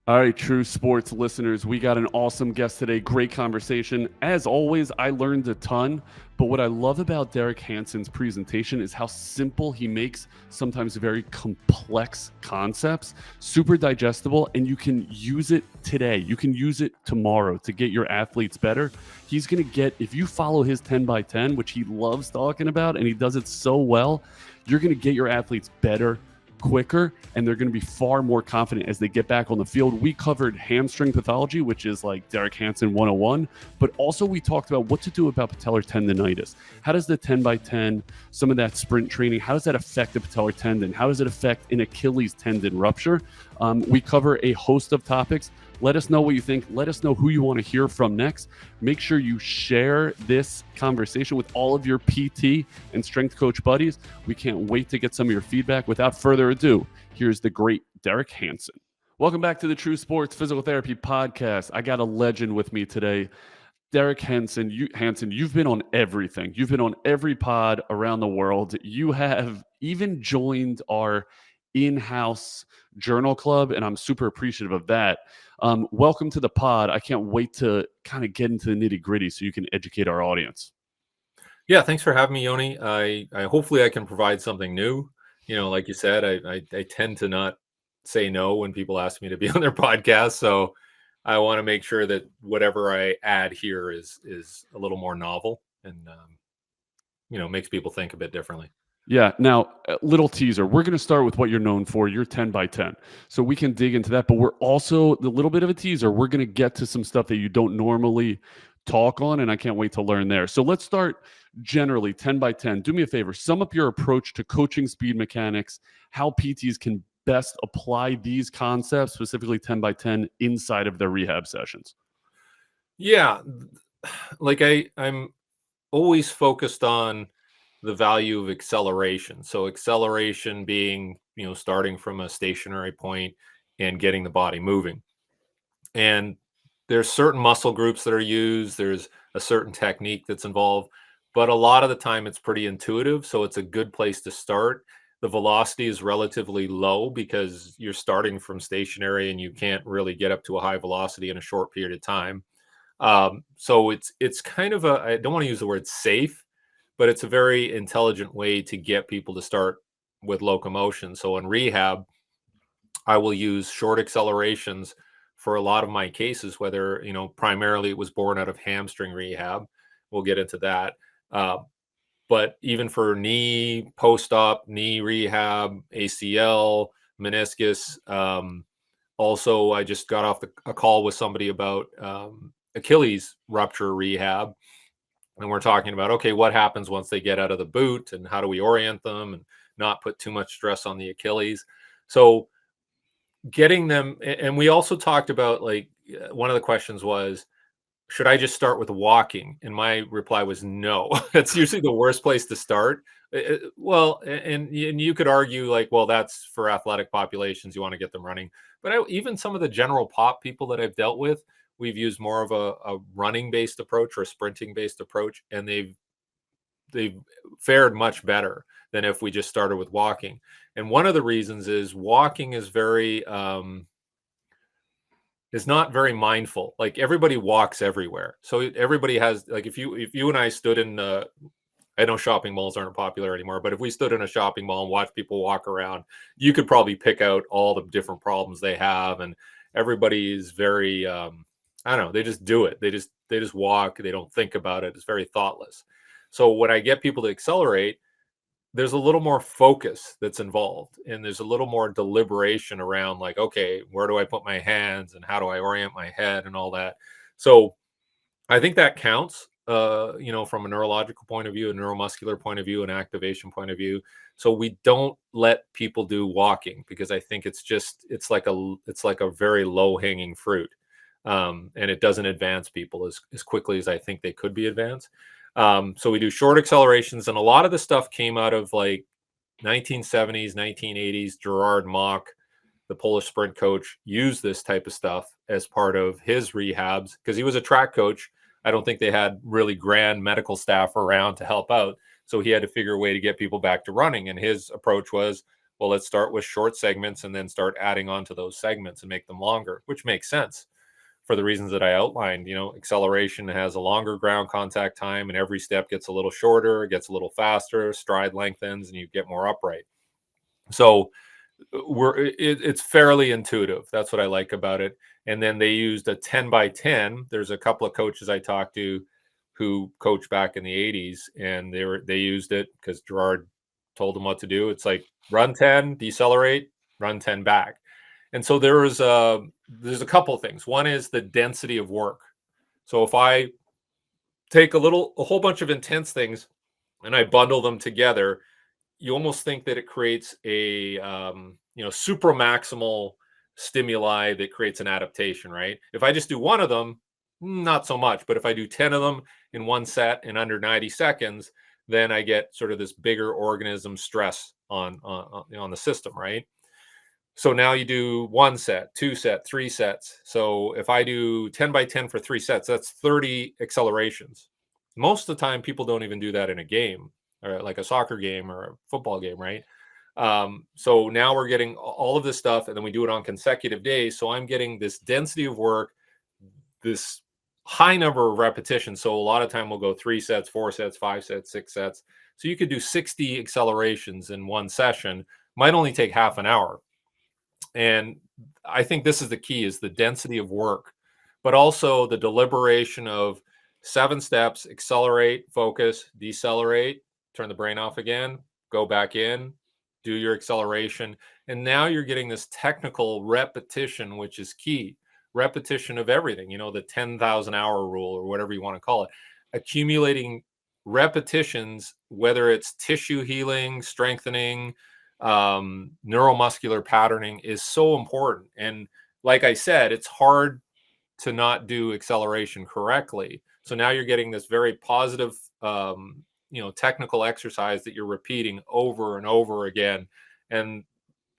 All right, true sports listeners, we got an awesome guest today. Great conversation. As always, I learned a ton. But what I love about Derek Hansen's presentation is how simple he makes sometimes very complex concepts super digestible, and you can use it today. You can use it tomorrow to get your athletes better. He's going to get, if you follow his 10 by 10, which he loves talking about, and he does it so well, you're going to get your athletes better quicker, and they're going to be far more confident as they get back on the field. We covered hamstring pathology, which is like Derek Hansen 101, but also we talked about what to do about patellar tendonitis. How does the 10 by 10, some of that sprint training, how does that affect the patellar tendon? How does it affect an Achilles tendon rupture? We cover a host of topics. Let us know what you think. Let us know who you want to hear from next. Make sure you share this conversation with all of your PT and strength coach buddies. We can't wait to get some of your feedback. Without further ado, here's the great Derek Hansen. Welcome back to the True Sports Physical Therapy Podcast. I got a legend with me today. Derek Hansen, you've been on everything. You've been on every pod around the world. You have even joined our in-house journal club, and I'm super appreciative of that. Welcome to the pod. I can't wait to kind of get into the nitty-gritty so you can educate our audience. Yeah, thanks for having me, Yoni. I hopefully I can provide something new. Like you said, I tend to not say no when people ask me to be on their podcast. So I want to make sure that whatever I add here is a little more novel and makes people think a bit differently. Yeah. Now, a little teaser. We're going to start with what you're known for. You're 10 by 10. So we can dig into that. But we're also, the little bit of a teaser, we're going to get to some stuff that you don't normally talk on. And I can't wait to learn there. So let's start generally 10 by 10. Do me a favor. Sum up your approach to coaching speed mechanics, how PTs can best apply these concepts, specifically 10 by 10, inside of their rehab sessions. Yeah. Like I'm always focused on the value of acceleration. So acceleration being, starting from a stationary point and getting the body moving. And there's certain muscle groups that are used, there's a certain technique that's involved, but a lot of the time it's pretty intuitive, so it's a good place to start. The velocity is relatively low because you're starting from stationary and you can't really get up to a high velocity in a short period of time. So it's kind of I don't want to use the word safe, but it's a very intelligent way to get people to start with locomotion. So in rehab, I will use short accelerations for a lot of my cases, whether, primarily it was born out of hamstring rehab. We'll get into that. But even for knee, post-op, knee rehab, ACL, meniscus. Also, I just got off a call with somebody about Achilles rupture rehab. And we're talking about, okay, what happens once they get out of the boot and how do we orient them and not put too much stress on the Achilles. So getting them, and we also talked about, like, one of the questions was, should I just start with walking? And my reply was no. That's usually the worst place to start. Well, and you could argue, like, well, that's for athletic populations, you want to get them running. But even some of the general pop people that I've dealt with, we've used more of a running based approach or a sprinting based approach, and they've fared much better than if we just started with walking. And one of the reasons is walking is not very mindful. Like, everybody walks everywhere. So everybody has, like, if you and I stood in I know shopping malls aren't popular anymore, but if we stood in a shopping mall and watched people walk around, you could probably pick out all the different problems they have. And everybody is very I don't know, they just do it. They just walk, they don't think about it. It's very thoughtless. So when I get people to accelerate, there's a little more focus that's involved, and there's a little more deliberation around, like, okay, where do I put my hands and how do I orient my head and all that. So I think that counts, from a neurological point of view, a neuromuscular point of view, an activation point of view. So we don't let people do walking because I think it's like a very low hanging fruit. And it doesn't advance people as quickly as I think they could be advanced. So we do short accelerations, and a lot of the stuff came out of, like, 1970s, 1980s. Gerard Mock, the Polish sprint coach, used this type of stuff as part of his rehabs because he was a track coach. I don't think they had really grand medical staff around to help out. So he had to figure a way to get people back to running. And his approach was, Well, let's start with short segments and then start adding on to those segments and make them longer, which makes sense for the reasons that I outlined. Acceleration has a longer ground contact time, and every step gets a little shorter, gets a little faster, stride lengthens, and you get more upright. So it's fairly intuitive. That's what I like about it. And then they used a 10 by 10. There's a couple of coaches I talked to who coached back in the 80s, and they used it because Gerard told them what to do. It's like run 10, decelerate, run 10 back. And so there's a couple of things. One is the density of work. So if I take a whole bunch of intense things and I bundle them together, you almost think that it creates a super maximal stimuli that creates an adaptation, right? If I just do one of them, not so much. But if I do 10 of them in one set in under 90 seconds, then I get sort of this bigger organism stress on the system, right? So now you do 1 set, 2 set, 3 sets. So if I do 10 by 10 for 3 sets, that's 30 accelerations. Most of the time, people don't even do that in a game, or like a soccer game or a football game, right? So now we're getting all of this stuff, and then we do it on consecutive days. So I'm getting this density of work, this high number of repetitions. So a lot of time we'll go 3 sets, 4 sets, 5 sets, 6 sets. So you could do 60 accelerations in one session. Might only take half an hour. And I think this is the key, is the density of work, but also the deliberation of 7 steps: accelerate, focus, decelerate, turn the brain off again, go back in, do your acceleration. And now you're getting this technical repetition, which is key. Repetition of everything, the 10,000 hour rule or whatever you want to call it, accumulating repetitions, whether it's tissue healing, strengthening, neuromuscular patterning, is so important. And like I said, it's hard to not do acceleration correctly. So now you're getting this very positive, technical exercise that you're repeating over and over again. And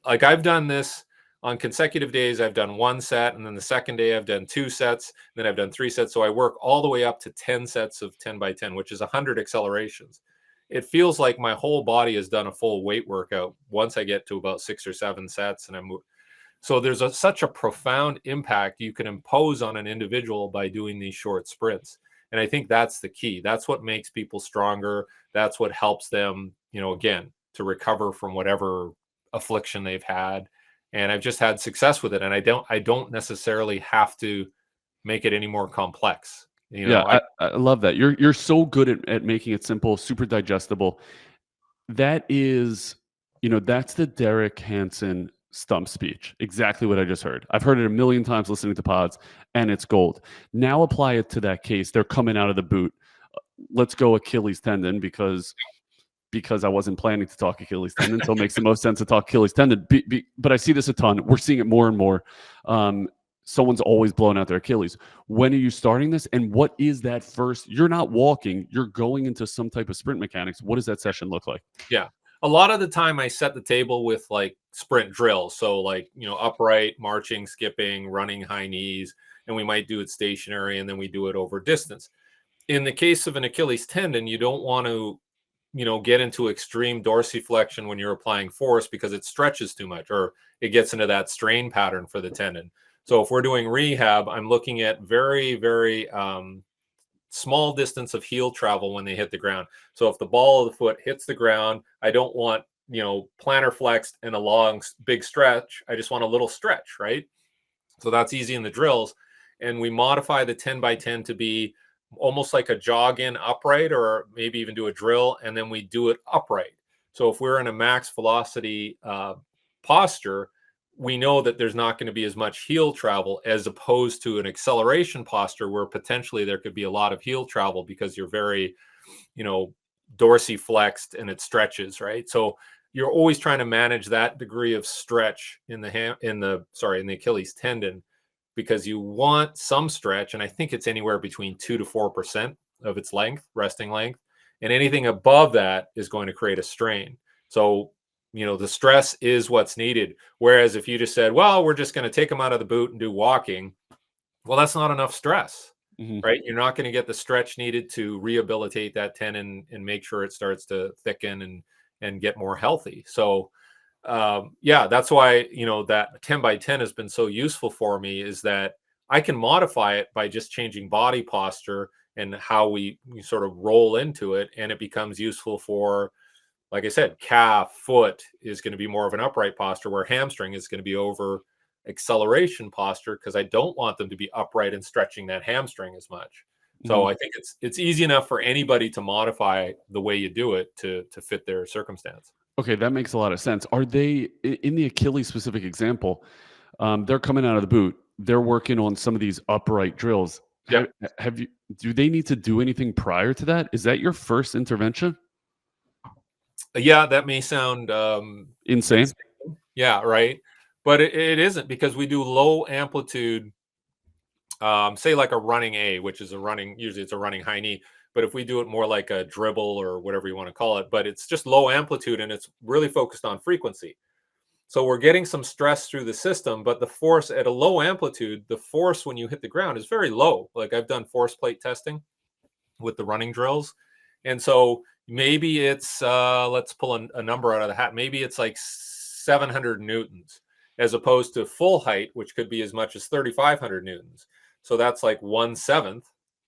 like I've done this on consecutive days. I've done 1 set, and then the second day I've done 2 sets, then I've done 3 sets. So I work all the way up to 10 sets of 10 by 10, which is 100 accelerations. It feels like my whole body has done a full weight workout once I get to about 6 or 7 sets. And so there's such a profound impact you can impose on an individual by doing these short sprints. And I think that's the key. That's what makes people stronger. That's what helps them, again, to recover from whatever affliction they've had. And I've just had success with it. And I don't necessarily have to make it any more complex. Yeah, I love that. You're so good at making it simple, super digestible. That is, that's the Derek Hansen stump speech. Exactly what I just heard. I've heard it a million times listening to pods, and it's gold. Now apply it to that case. They're coming out of the boot. Let's go Achilles tendon, because I wasn't planning to talk Achilles tendon, so it makes the most sense to talk Achilles tendon. But I see this a ton. We're seeing it more and more. Someone's always blowing out their Achilles. When are you starting this? And what is that first? You're not walking. You're going into some type of sprint mechanics. What does that session look like? Yeah. A lot of the time I set the table with like sprint drills. So like, upright, marching, skipping, running high knees, and we might do it stationary, and then we do it over distance. In the case of an Achilles tendon, you don't want to, get into extreme dorsiflexion when you're applying force, because it stretches too much, or it gets into that strain pattern for the tendon. So if we're doing rehab, I'm looking at very, very small distance of heel travel when they hit the ground. So if the ball of the foot hits the ground, I don't want, plantar flexed and a long, big stretch. I just want a little stretch, right? So that's easy in the drills. And we modify the 10 by 10 to be almost like a jog in upright, or maybe even do a drill, and then we do it upright. So if we're in a max velocity posture, we know that there's not going to be as much heel travel, as opposed to an acceleration posture where potentially there could be a lot of heel travel because you're very, dorsiflexed and it stretches, right? So you're always trying to manage that degree of stretch in the Achilles tendon, because you want some stretch. And I think it's anywhere between 2 to 4% of its length, resting length. And anything above that is going to create a strain. So the stress is what's needed. Whereas if you just said, well, we're just going to take them out of the boot and do walking, well, that's not enough stress, right? You're not going to get the stretch needed to rehabilitate that tendon and make sure it starts to thicken and get more healthy. So Yeah, that's why, that 10 by 10 has been so useful for me, is that I can modify it by just changing body posture and how we sort of roll into it. And it becomes useful for, like I said, calf, foot is going to be more of an upright posture, where hamstring is going to be over acceleration posture, because I don't want them to be upright and stretching that hamstring as much. So Mhm. I think it's easy enough for anybody to modify the way you do it to fit their circumstance. Okay, that makes a lot of sense. Are they in the Achilles specific example? They're coming out of the boot. They're working on some of these upright drills. Yep. Have you? Do they need to do anything prior to that? Is that your first intervention? Yeah, that may sound Insane. insane. Yeah, right. But it isn't, because we do low amplitude, say like a running A, which is a running, usually it's a running high knee. But if we do it more like a dribble or whatever you want to call it, but it's just low amplitude and it's really focused on frequency. So we're getting some stress through the system, but the force at a low amplitude, the force when you hit the ground is very low. Like, I've done force plate testing with the running drills. And so maybe it's let's pull a number out of the hat. Maybe it's like 700 newtons, as opposed to full height, which could be as much as 3,500 newtons. So that's like 1/7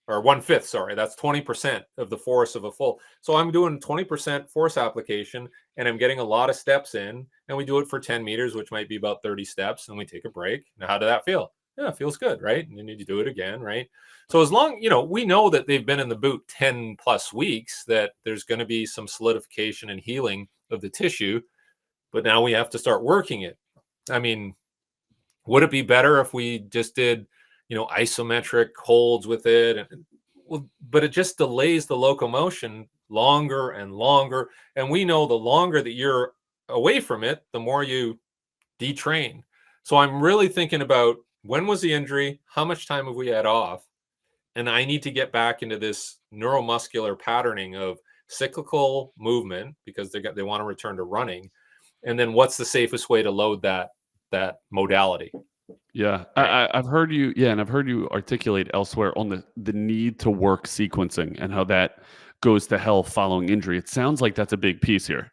or 1/5. Sorry, that's 20% of the force of a full. So I'm doing 20% force application, and I'm getting a lot of steps in. And we do it for 10 meters, which might be about 30 steps, and we take a break. Now, how did that feel? Yeah, it feels good, right? And then you do it again, right? So as long, we know that they've been in the boot 10 plus weeks, that there's going to be some solidification and healing of the tissue, but now we have to start working it. I mean, would it be better if we just did, isometric holds with it? Well, but it just delays the locomotion longer and longer. And we know the longer that you're away from it, the more you detrain. So I'm really thinking about, when was the injury? How much time have we had off? And I need to get back into this neuromuscular patterning of cyclical movement, because they want to return to running. And then what's the safest way to load that modality, Yeah, right? I've heard you. Yeah, and I've heard you articulate elsewhere on the need to work sequencing and how that goes to hell following injury. It sounds like that's a big piece here.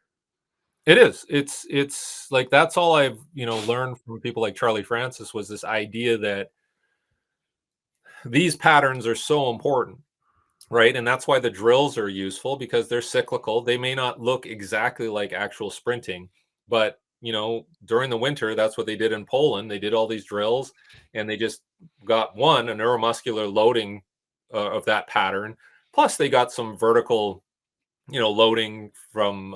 It is. It's like, that's all I've, learned from people like Charlie Francis, was this idea that these patterns are so important. Right. And that's why the drills are useful, because they're cyclical. They may not look exactly like actual sprinting, but during the winter, that's what they did in Poland. They did all these drills, and they just got, a neuromuscular loading of that pattern. Plus they got some vertical, loading from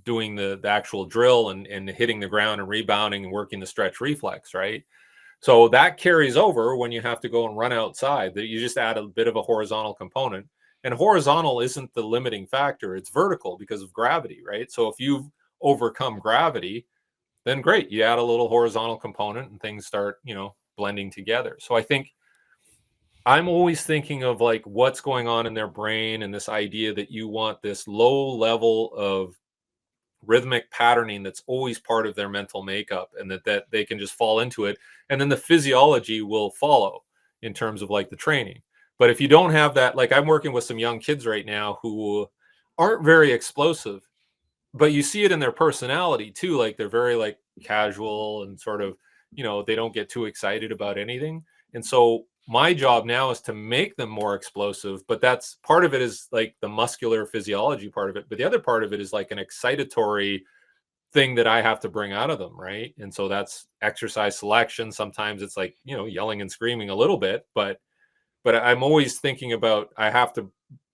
doing the actual drill, and hitting the ground and rebounding and working the stretch reflex. Right. So that carries over when you have to go and run outside, that you just add a bit of a horizontal component. And horizontal isn't the limiting factor, it's vertical because of gravity, right? So if you've overcome gravity, then great, you add a little horizontal component and things start, blending together. So I think I'm always thinking of like what's going on in their brain, and this idea that you want this low level of rhythmic patterning that's always part of their mental makeup, and that they can just fall into it, and then the physiology will follow in terms of like the training. But if you don't have that, like, I'm working with some young kids right now who aren't very explosive, but you see it in their personality too. Like, they're very like casual and sort of, they don't get too excited about anything. And so my job now is to make them more explosive, but that's part of it, is like the muscular physiology part of it. But the other part of it is like an excitatory thing that I have to bring out of them, right? And so that's exercise selection. Sometimes it's like, yelling and screaming a little bit, but I'm always thinking about, I have to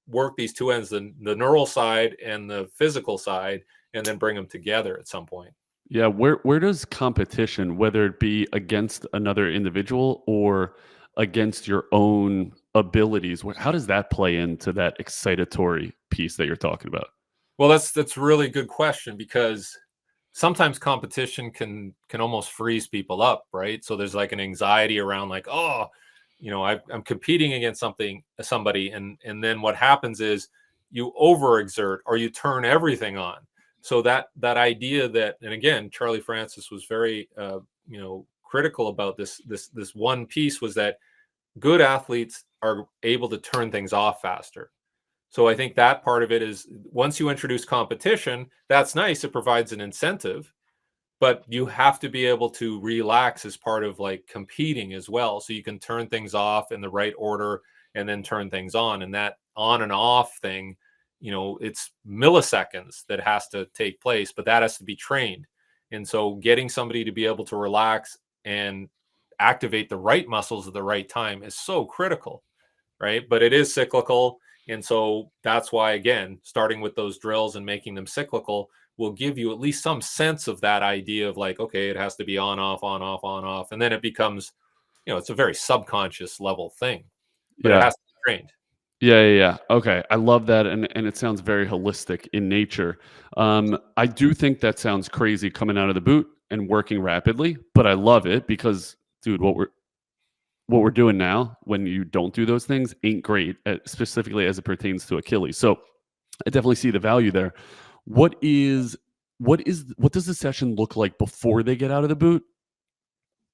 work these two ends, the neural side and the physical side, and then bring them together at some point. Yeah, where does competition, whether it be against another individual or against your own abilities, how does that play into that excitatory piece that you're talking about? Well, that's really good question, because sometimes competition can almost freeze people up, right? So there's like an anxiety around, like, oh, I'm competing against somebody, and then what happens is you overexert, or you turn everything on. So that idea that, and again, Charlie Francis was very critical about this one piece, was that good athletes are able to turn things off faster. So I think that part of it is, once you introduce competition, that's nice. It provides an incentive, but you have to be able to relax as part of like competing as well. So you can turn things off in the right order and then turn things on. And that on and off thing, it's milliseconds that has to take place, but that has to be trained. And so getting somebody to be able to relax and activate the right muscles at the right time is so critical, right? But it is cyclical. And so that's why, again, starting with those drills and making them cyclical will give you at least some sense of that idea of like, okay, it has to be on, off, on, off, on, off. And then it becomes, it's a very subconscious level thing, but it Yeah. has to be trained. Yeah. Okay. I love that, and it sounds very holistic in nature. I do think that sounds crazy coming out of the boot and working rapidly, but I love it because, dude, what we're doing now when you don't do those things ain't great, specifically as it pertains to Achilles. So I definitely see the value there. What is what does the session look like before they get out of the boot?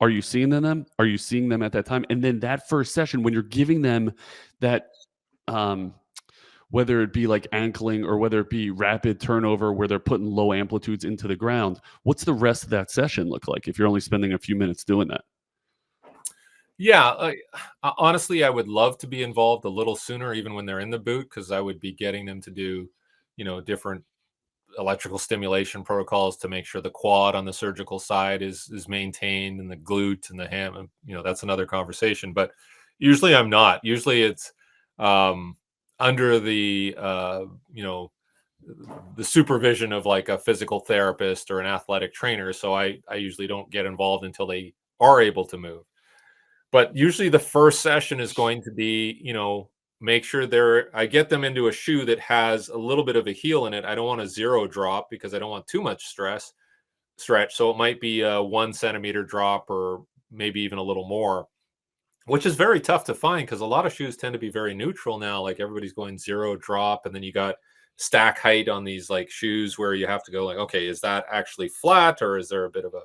Are you seeing them? Are you seeing them at that time? And then that first session when you're giving them that um whether it be like ankling or whether it be rapid turnover where they're putting low amplitudes into the ground, what's the rest of that session look like if you're only spending a few minutes doing that? Yeah, honestly, I would love to be involved a little sooner, even when they're in the boot, because I would be getting them to do, different electrical stimulation protocols to make sure the quad on the surgical side is maintained and the glute and the ham. And, that's another conversation. But usually I'm not. Usually it's um, under the supervision of like a physical therapist or an athletic trainer. So I usually don't get involved until they are able to move. But usually the first session is going to be, make sure I get them into a shoe that has a little bit of a heel in it. I don't want a zero drop because I don't want too much stretch. So it might be a 1 centimeter drop or maybe even a little more, which is very tough to find because a lot of shoes tend to be very neutral now. Like everybody's going zero drop, and then you got stack height on these like shoes where you have to go like, okay, is that actually flat or is there a bit of a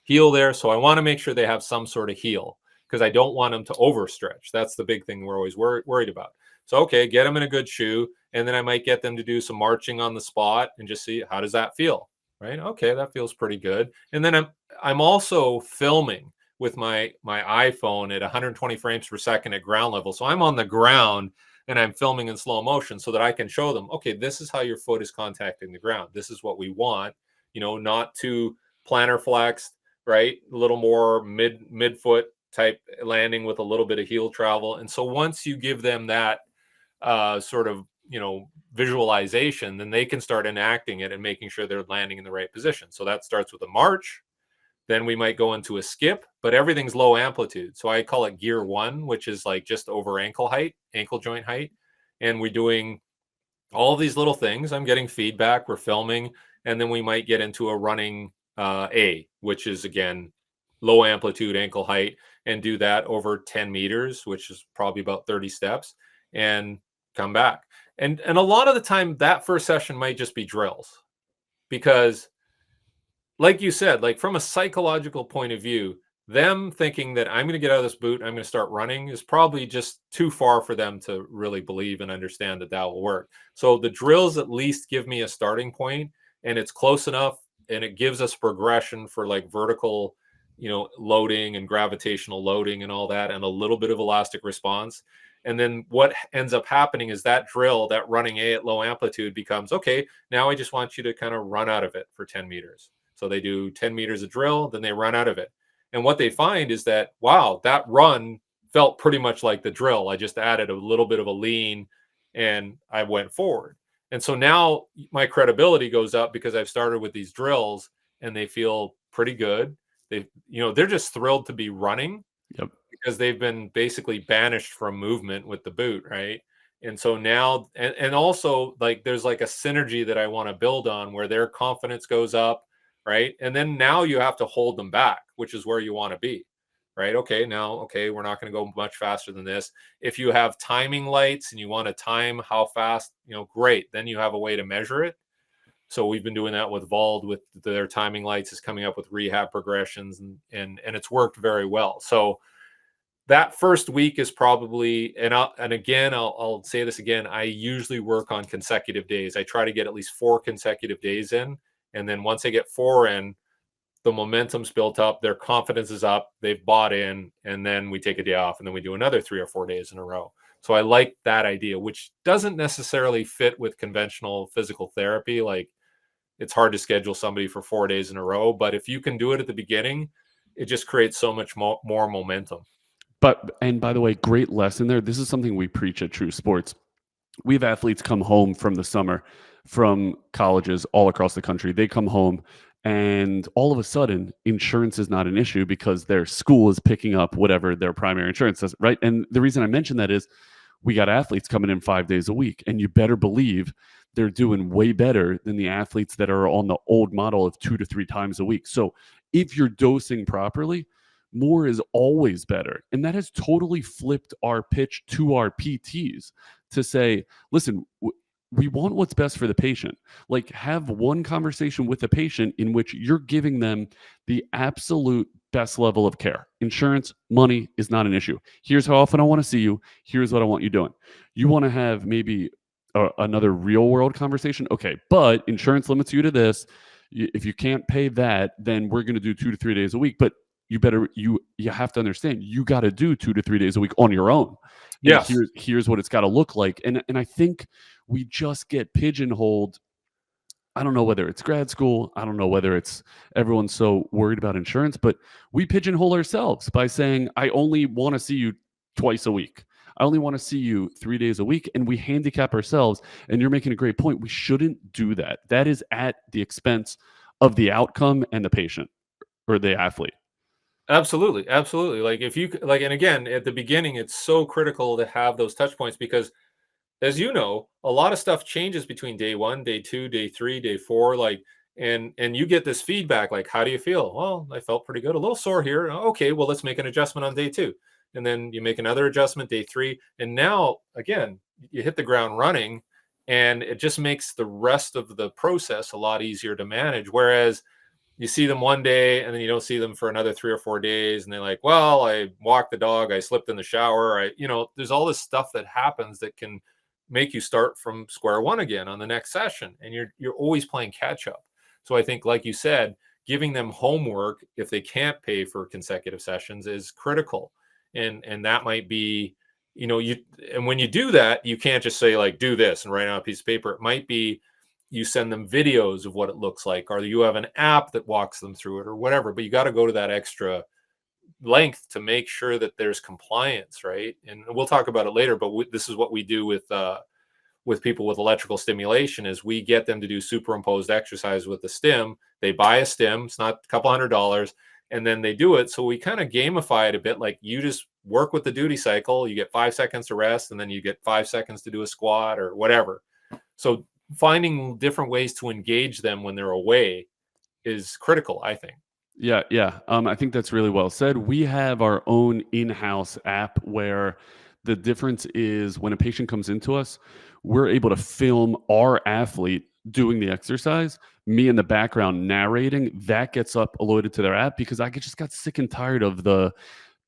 heel there? So I want to make sure they have some sort of heel because I don't want them to overstretch. That's the big thing we're always worried about. So okay, get them in a good shoe, and then I might get them to do some marching on the spot and just see how does that feel. Right? Okay, that feels pretty good. And then I'm also filming with my iPhone at 120 frames per second at ground level. So I'm on the ground and I'm filming in slow motion so that I can show them, okay, this is how your foot is contacting the ground. This is what we want, not too plantar flexed, right? A little more mid foot type landing with a little bit of heel travel. And so once you give them that sort of, visualization, then they can start enacting it and making sure they're landing in the right position. So that starts with a march. Then we might go into a skip, but everything's low amplitude. So I call it gear one, which is like just over ankle joint height. And we're doing all these little things. I'm getting feedback, we're filming, and then we might get into a running which is again low amplitude ankle height, and do that over 10 meters, which is probably about 30 steps, and come back. And a lot of the time that first session might just be drills because like you said, like from a psychological point of view, them thinking that I'm going to get out of this boot and I'm going to start running is probably just too far for them to really believe and understand that that will work. So the drills at least give me a starting point, and it's close enough, and it gives us progression for like vertical, loading and gravitational loading and all that, and a little bit of elastic response. And then what ends up happening is that drill, that running A at low amplitude becomes, okay, now I just want you to kind of run out of it for 10 meters. So they do 10 meters of drill, then they run out of it. And what they find is that, wow, that run felt pretty much like the drill. I just added a little bit of a lean and I went forward. And so now my credibility goes up because I've started with these drills and they feel pretty good. They're just thrilled to be running Yep. because they've been basically banished from movement with the boot, right? And so now, and also like there's like a synergy that I want to build on where their confidence goes up, right? And then now you have to hold them back, which is where you want to be, right? Okay, we're not going to go much faster than this. If you have timing lights and you want to time how fast, great. Then you have a way to measure it. So we've been doing that with Vald with their timing lights, is coming up with rehab progressions, and it's worked very well. So that first week is probably, I'll say this again, I usually work on consecutive days. I try to get at least 4 consecutive days in, and then once I get 4 in, the momentum's built up, their confidence is up, they've bought in, and then we take a day off and then we do another 3 or 4 days in a row. So I like that idea, which doesn't necessarily fit with conventional physical therapy. Like, it's hard to schedule somebody for 4 days in a row, but if you can do it at the beginning, it just creates so much more momentum. But and by the way, great lesson there. This is something we preach at True Sports. We have athletes come home from the summer from colleges all across the country. They come home and all of a sudden insurance is not an issue because their school is picking up whatever their primary insurance is, right? And the reason I mention that is we got athletes coming in 5 days a week, and you better believe they're doing way better than the athletes that are on the old model of 2 to 3 times a week. So if you're dosing properly, more is always better. And that has totally flipped our pitch to our PTs to say, listen, we want what's best for the patient. Like, have one conversation with the patient in which you're giving them the absolute best level of care. Insurance, money is not an issue. Here's how often I want to see you. Here's what I want you doing. You want to have maybe another real world conversation. Okay, but insurance limits you to this. If you can't pay that, then we're going to do 2 to 3 days a week. But you have to understand, you got to do 2 to 3 days a week on your own. And Yes. here's what it's got to look like. And I think we just get pigeonholed. I don't know whether it's grad school. I don't know whether it's everyone's so worried about insurance, but we pigeonhole ourselves by saying, I only want to see you twice a week. I only want to see you 3 days a week. And we handicap ourselves. And you're making a great point. We shouldn't do that. That is at the expense of the outcome and the patient or the athlete. Absolutely, absolutely. Like, if you like, and again, at the beginning, it's so critical to have those touch points because, as you know, a lot of stuff changes between day one, day two, day three, day four. Like, and you get this feedback, like, how do you feel? Well, I felt pretty good. A little sore here. Okay, well, let's make an adjustment on day two, and then you make another adjustment day three, and now again, you hit the ground running, and it just makes the rest of the process a lot easier to manage. Whereas you see them one day and then you don't see them for another 3 or 4 days, and they're like, well, I walked the dog, I slipped in the shower, there's all this stuff that happens that can make you start from square one again on the next session, and you're always playing catch up. So I think, like you said, giving them homework if they can't pay for consecutive sessions is critical. And that might be, and when you do that, you can't just say, like, do this and write on a piece of paper. It might be you send them videos of what it looks like, or you have an app that walks them through it, or whatever. But you got to go to that extra length to make sure that there's compliance, right? And we'll talk about it later, but this is what we do with people with electrical stimulation: is we get them to do superimposed exercise with the stim. They buy a stim, it's not a couple $100, and then they do it. So we kind of gamify it a bit, like, you just work with the duty cycle, you get 5 seconds to rest, and then you get 5 seconds to do a squat or whatever. So finding different ways to engage them when they're away is critical, I think. Yeah, yeah. I think that's really well said. We have our own in-house app where the difference is when a patient comes into us, we're able to film our athlete doing the exercise, me in the background narrating. That gets uploaded to their app because I just got sick and tired of the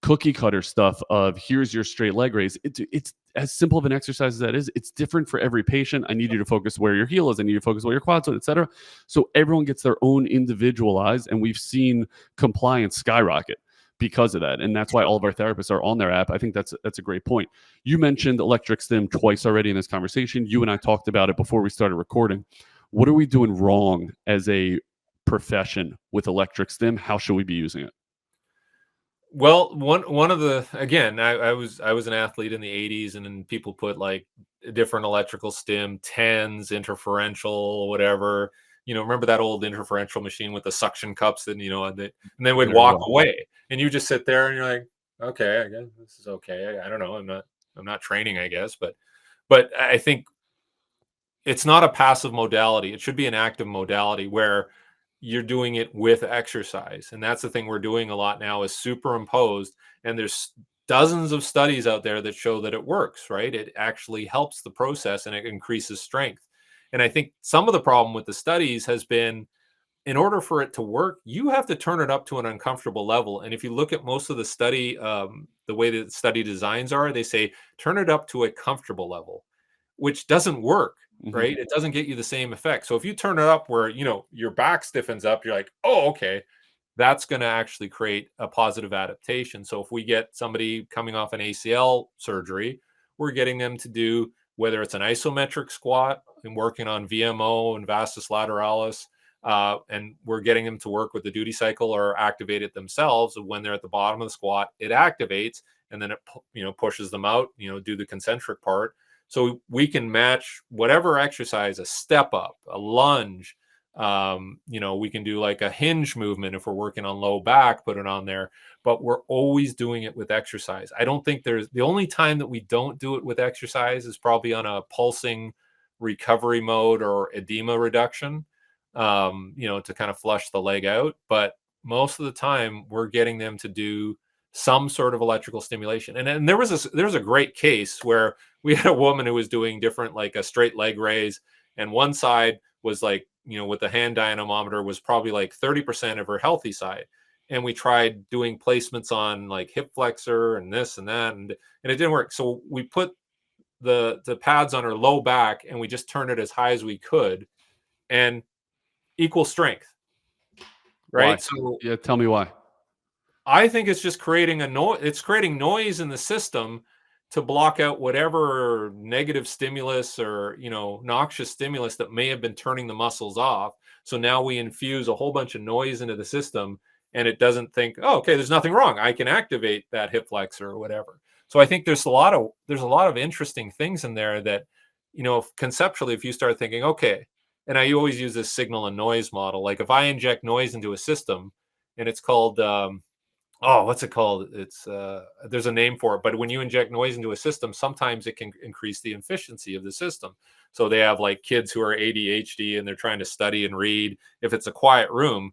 cookie cutter stuff of here's your straight leg raise. It's as simple of an exercise as that is. It's different for every patient. I need you to focus where your heel is. I need you to focus where your quads are, etc. So everyone gets their own individualized, and we've seen compliance skyrocket because of that. And that's why all of our therapists are on their app. I think that's a great point. You mentioned electric stim twice already in this conversation. You and I talked about it before we started recording. What are we doing wrong as a profession with electric stim? How should we be using it? Well, one of the, again, I was an athlete in the 80s, and then people put, like, different electrical stim, tens, interferential, whatever. Remember that old interferential machine with the suction cups, and and then would Very walk well. away, and you just sit there and you're like, okay, I guess this is okay. I don't know. I'm not training, I guess, but I think it's not a passive modality. It should be an active modality where you're doing it with exercise. And that's the thing we're doing a lot now, is superimposed. And there's dozens of studies out there that show that it works, right? It actually helps the process and it increases strength. And I think some of the problem with the studies has been, in order for it to work, you have to turn it up to an uncomfortable level. And if you look at most of the study, the way that study designs are, they say turn it up to a comfortable level, which doesn't work, Mhm. right? It doesn't get you the same effect. So if you turn it up where, your back stiffens up, you're like, oh, okay. that's going to actually create a positive adaptation. So if we get somebody coming off an ACL surgery, we're getting them to do, whether it's an isometric squat and working on VMO and vastus lateralis, and we're getting them to work with the duty cycle or activate it themselves. When they're at the bottom of the squat, it activates, and then it pushes them out, do the concentric part. So we can match whatever exercise, a step up, a lunge. We can do like a hinge movement if we're working on low back, put it on there, but we're always doing it with exercise. I don't think the only time that we don't do it with exercise is probably on a pulsing recovery mode or edema reduction, to kind of flush the leg out. But most of the time we're getting them to do some sort of electrical stimulation. And there was a great case where we had a woman who was doing different, like a straight leg raise, and one side was like, with the hand dynamometer was probably like 30% of her healthy side. And we tried doing placements on like hip flexor and this and that, and it didn't work. So we put the pads on her low back and we just turned it as high as we could, and equal strength, Why? right? So Yeah, tell me why. I think it's just creating it's creating noise in the system to block out whatever negative stimulus or, noxious stimulus that may have been turning the muscles off. So now we infuse a whole bunch of noise into the system, and it doesn't think, oh, okay, there's nothing wrong, I can activate that hip flexor or whatever. So I think there's a lot of interesting things in there that, conceptually, if you start thinking, okay, and I always use this signal and noise model. Like if I inject noise into a system, and it's called what's it called? It's there's a name for it, but when you inject noise into a system, sometimes it can increase the efficiency of the system. So they have like kids who are ADHD and they're trying to study and read. If it's a quiet room,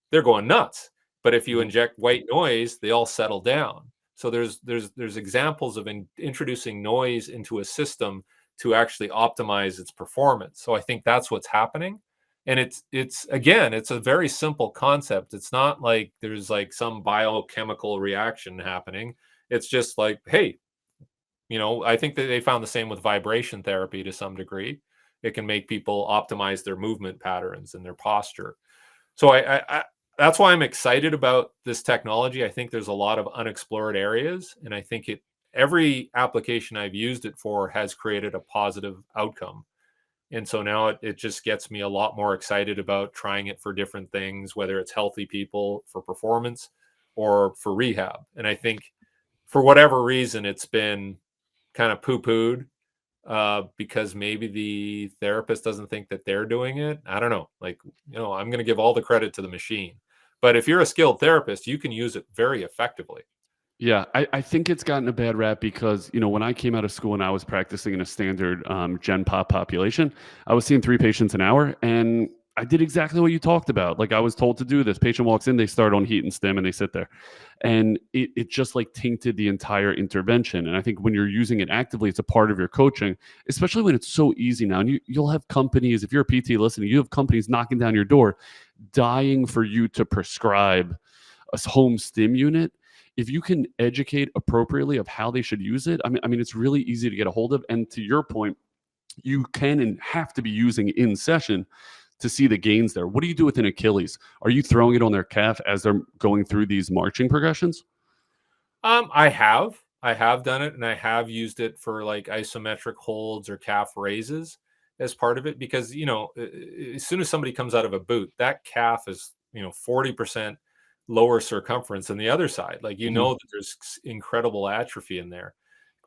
they're going nuts. But if you Mhm. inject white noise, they all settle down. So there's examples of introducing noise into a system to actually optimize its performance. So I think that's what's happening. And it's again, it's a very simple concept. It's not like there's like some biochemical reaction happening. It's just like, hey, I think that they found the same with vibration therapy to some degree. It can make people optimize their movement patterns and their posture. So I that's why I'm excited about this technology. I think there's a lot of unexplored areas, and I think every application I've used it for has created a positive outcome. And so now it just gets me a lot more excited about trying it for different things, whether it's healthy people for performance or for rehab. And I think for whatever reason, it's been kind of poo-pooed, because maybe the therapist doesn't think that they're doing it. I don't know. Like, I'm going to give all the credit to the machine. But if you're a skilled therapist, you can use it very effectively. Yeah, I think it's gotten a bad rap because, when I came out of school and I was practicing in a standard Gen Pop population, I was seeing 3 patients an hour, and I did exactly what you talked about. Like I was told to do this. Patient walks in, they start on heat and stim, and they sit there. And it just like tainted the entire intervention. And I think when you're using it actively, it's a part of your coaching, especially when it's so easy now. And you'll have companies, if you're a PT listening, you have companies knocking down your door, dying for you to prescribe a home stim unit. If you can educate appropriately of how they should use it, I mean, it's really easy to get a hold of. And to your point, you can and have to be using in session to see the gains there. What do you do with an Achilles? Are you throwing it on their calf as they're going through these marching progressions? I have done it, and I have used it for like isometric holds or calf raises as part of it, because as soon as somebody comes out of a boot, that calf is 40% lower circumference than the other side. Like Mhm. that there's incredible atrophy in there,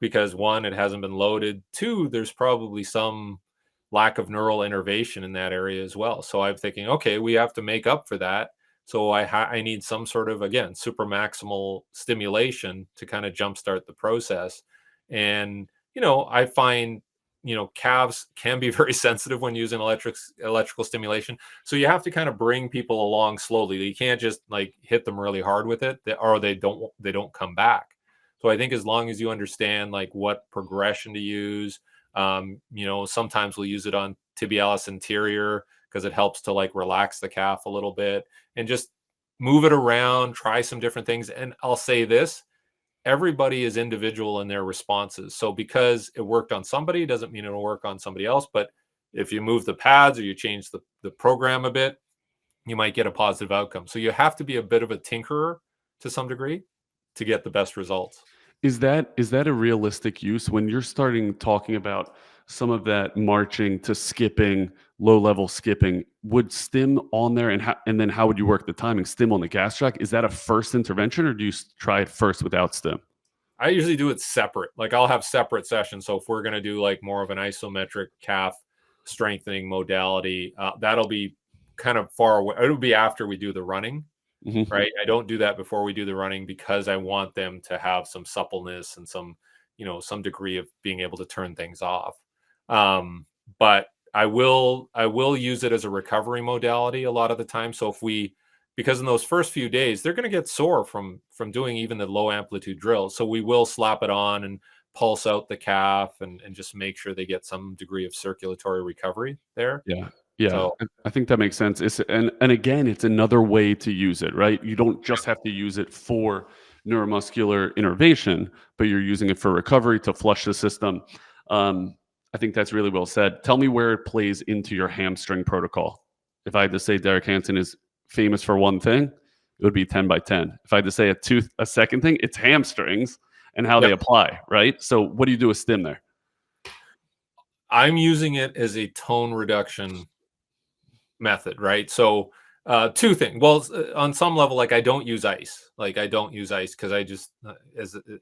because one, it hasn't been loaded. Two, there's probably some lack of neural innervation in that area as well. So I'm thinking, okay, we have to make up for that. So I need some sort of, again, super maximal stimulation to kind of jumpstart the process. And I find calves can be very sensitive when using electrical stimulation. So you have to kind of bring people along slowly. You can't just like hit them really hard with it, or they don't come back. So I think as long as you understand like what progression to use, sometimes we'll use it on tibialis anterior because it helps to like relax the calf a little bit, and just move it around, try some different things. And I'll say this, everybody is individual in their responses. So because it worked on somebody doesn't mean it'll work on somebody else. But if you move the pads or you change the program a bit, you might get a positive outcome. So you have to be a bit of a tinkerer to some degree to get the best results. Is that a realistic use when you're starting talking about some of that marching to skipping, low level skipping? Would stim on there, and then how would you work the timing? Stim on the gas track, is that a first intervention, or do you try it first without stim? I usually do it separate. Like I'll have separate sessions. So if we're going to do like more of an isometric calf strengthening modality, that'll be kind of far away. It'll be after we do the running, Hmm. right? I don't do that before we do the running because I want them to have some suppleness and some, some degree of being able to turn things off. But I will use it as a recovery modality a lot of the time. So because in those first few days they're going to get sore from doing even the low amplitude drills. So we will slap it on and pulse out the calf and just make sure they get some degree of circulatory recovery there. Yeah. Yeah, So I think that makes sense. And again, it's another way to use it, right? You don't just have to use it for neuromuscular innervation, but you're using it for recovery to flush the system. Um, I think that's really well said. Tell me where it plays into your hamstring protocol. If I had to say Derek Hansen is famous for one thing, it would be 10 by 10. If I had to say a second thing, it's hamstrings and how they yep. apply, right? So what do you do with stim there? I'm using it as a tone reduction method, right? So two things. Well, on some level, like I don't use ice. Like I don't use ice because I just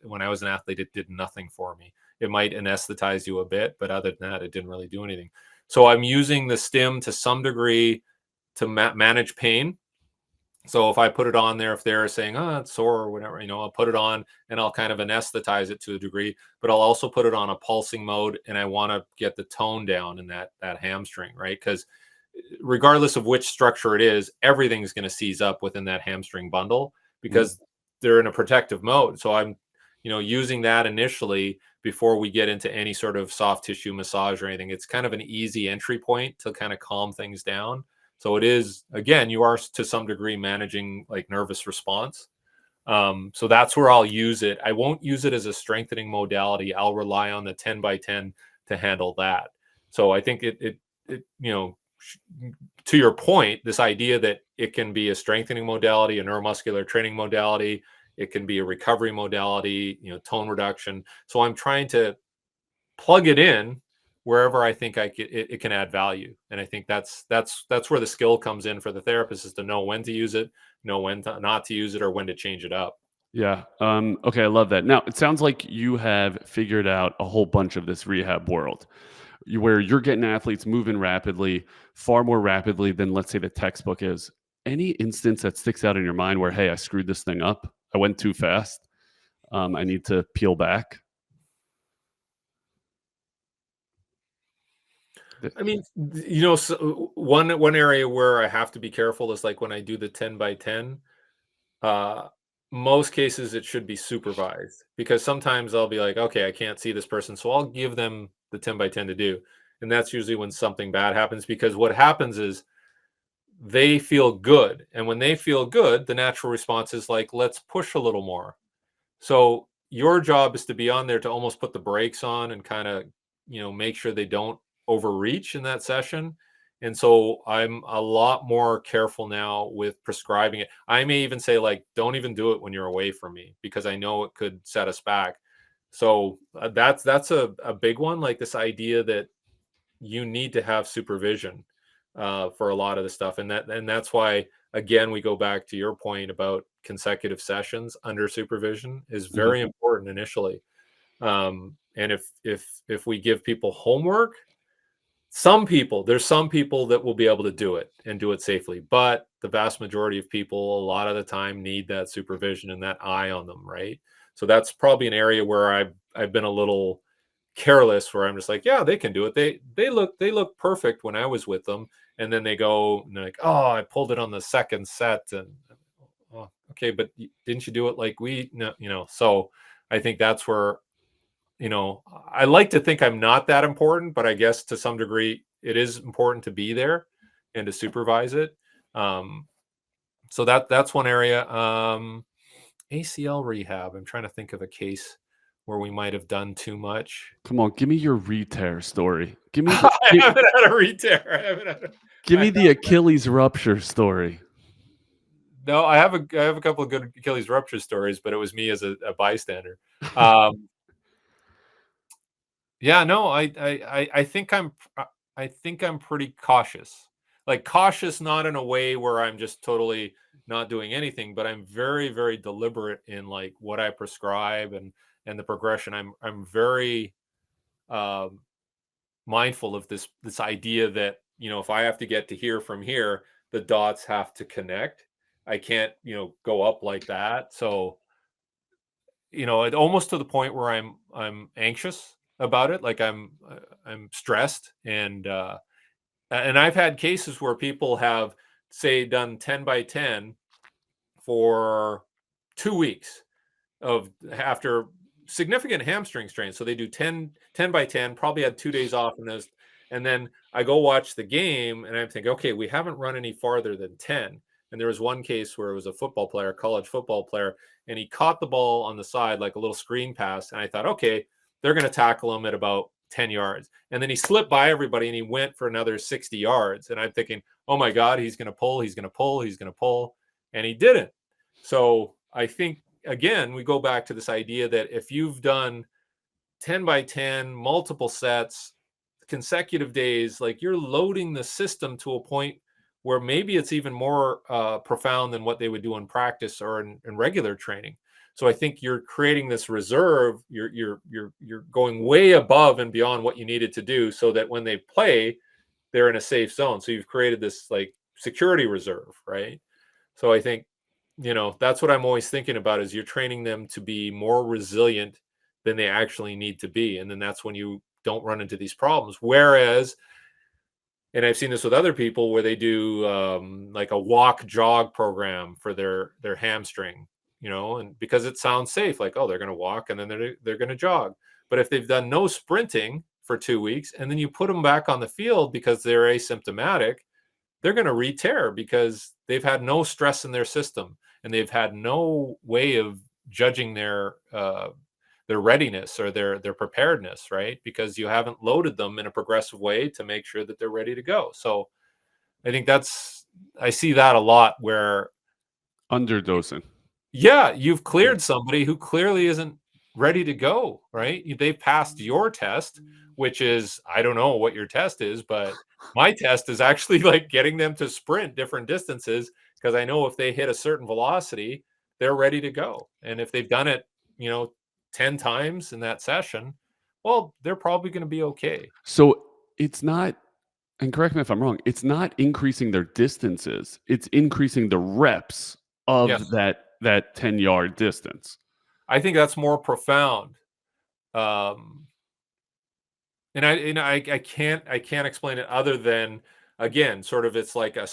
when I was an athlete, it did nothing for me. It might anesthetize you a bit, but other than that, it didn't really do anything. So I'm using the stim to some degree to manage pain. So if I put it on there, if they're saying, oh, it's sore or whatever, I'll put it on and I'll kind of anesthetize it to a degree, but I'll also put it on a pulsing mode and I want to get the tone down in that hamstring, right? Because regardless of which structure it is, everything's going to seize up within that hamstring bundle Mhm. because they're in a protective mode. So I'm, using that initially before we get into any sort of soft tissue massage or anything. It's kind of an easy entry point to kind of calm things down. So it is, again, you are to some degree managing like nervous response. So that's where I'll use it. I won't use it as a strengthening modality. I'll rely on the 10 by 10 to handle that. So I think it to your point, this idea that it can be a strengthening modality, a neuromuscular training modality, it can be a recovery modality, tone reduction. So I'm trying to plug it in wherever I think it can add value. And I think that's where the skill comes in for the therapist is to know when to use it, know when to not to use it, or when to change it up. Yeah. Okay. I love that. Now, it sounds like you have figured out a whole bunch of this rehab world where you're getting athletes moving rapidly, far more rapidly than, let's say, the textbook is. Any instance that sticks out in your mind where, hey, I screwed this thing up? I went too fast. I need to peel back. Th- I mean, so one area where I have to be careful is like when I do the 10 by 10. Uh, Most cases it should be supervised because sometimes I'll be like, okay, I can't see this person, so I'll give them the 10 by 10 to do. And that's usually when something bad happens because what happens is they feel good. And when they feel good, the natural response is like, let's push a little more. So your job is to be on there to almost put the brakes on and kind of, make sure they don't overreach in that session. And so I'm a lot more careful now with prescribing it. I may even say like, don't even do it when you're away from me because I know it could set us back. So that's a big one. Like this idea that you need to have supervision for a lot of the stuff, and that's why again we go back to your point about consecutive sessions under supervision is Mhm. very important initially. And if we give people homework, there's some people that will be able to do it and do it safely, but the vast majority of people a lot of the time need that supervision and that eye on them, right? So that's probably an area where I've been a little careless where I'm just like, yeah, they can do it. They look perfect when I was with them. And then they go and they're like, oh, I pulled it on the second set. And oh, okay, but didn't you do it like we no, so I think that's where, I like to think I'm not that important, but I guess to some degree it is important to be there and to supervise it. Um, so that's one area. ACL rehab. I'm trying to think of a case where we might have done too much. Come on, give me your re-tear story. Give me the I haven't had a re-tear. give I me the Achilles rupture story. No, I have a couple of good Achilles rupture stories, but it was me as a bystander. Um, yeah, no, I think I think I'm pretty cautious. Like cautious, not in a way where I'm just totally not doing anything, but I'm very, very deliberate in like what I prescribe and the progression. I'm very um, mindful of this idea that if I have to get to here from here, the dots have to connect. I can't go up like that. So it almost to the point where I'm anxious about it, like I'm stressed, and I've had cases where people have, say, done 10 by 10 for 2 weeks of after significant hamstring strain. So they do 10 by 10, probably had 2 days off in those. And then I go watch the game and I'm thinking, okay, we haven't run any farther than 10. And there was one case where it was a football player, college football player, and he caught the ball on the side, like a little screen pass. And I thought, okay, they're going to tackle him at about 10 yards. And then he slipped by everybody and he went for another 60 yards. And I'm thinking, oh my God, he's going to pull, he's going to pull, he's going to pull. And he didn't. So I think, again, we go back to this idea that if you've done 10 by 10, multiple sets, consecutive days, like you're loading the system to a point where maybe it's even more profound than what they would do in practice or in regular training. So I think you're creating this reserve. You're going way above and beyond what you needed to do, so that when they play, they're in a safe zone. So you've created this like security reserve, right? So I think that's what I'm always thinking about, is you're training them to be more resilient than they actually need to be. And then that's when you don't run into these problems. Whereas, and I've seen this with other people where they do like a walk jog program for their hamstring, and because it sounds safe, like, oh, they're going to walk and then they're going to jog. But if they've done no sprinting for 2 weeks and then you put them back on the field because they're asymptomatic, they're going to re-tear because they've had no stress in their system and they've had no way of judging their readiness or their preparedness, right? Because you haven't loaded them in a progressive way to make sure that they're ready to go. So I think I see that a lot where Underdosing. yeah, you've cleared somebody who clearly isn't ready to go, right? They've passed your test, which is, I don't know what your test is, but my test is actually like getting them to sprint different distances, because I know if they hit a certain velocity, they're ready to go. And if they've done it, 10 times in that session, well, they're probably going to be okay. So it's not, and correct me if I'm wrong, it's not increasing their distances. It's increasing the reps of Yes. that 10-yard distance. I think that's more profound. Um, And I can't explain it other than, again, sort of it's like a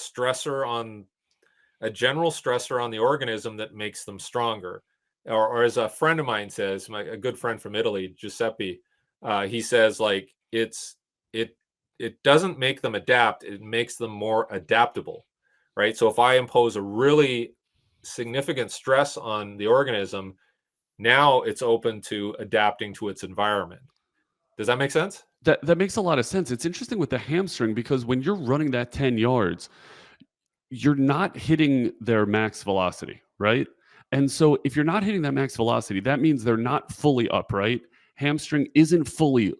general stressor on the organism that makes them stronger. Or as a friend of mine says, a good friend from Italy, Giuseppe, he says, like, it it doesn't make them adapt, it makes them more adaptable, right? So if I impose a really significant stress on the organism, now it's open to adapting to its environment. Does that make sense? That makes a lot of sense. It's interesting with the hamstring because when you're running that 10 yards, you're not hitting their max velocity, right? And so if you're not hitting that max velocity, that means they're not fully upright. Hamstring isn't fully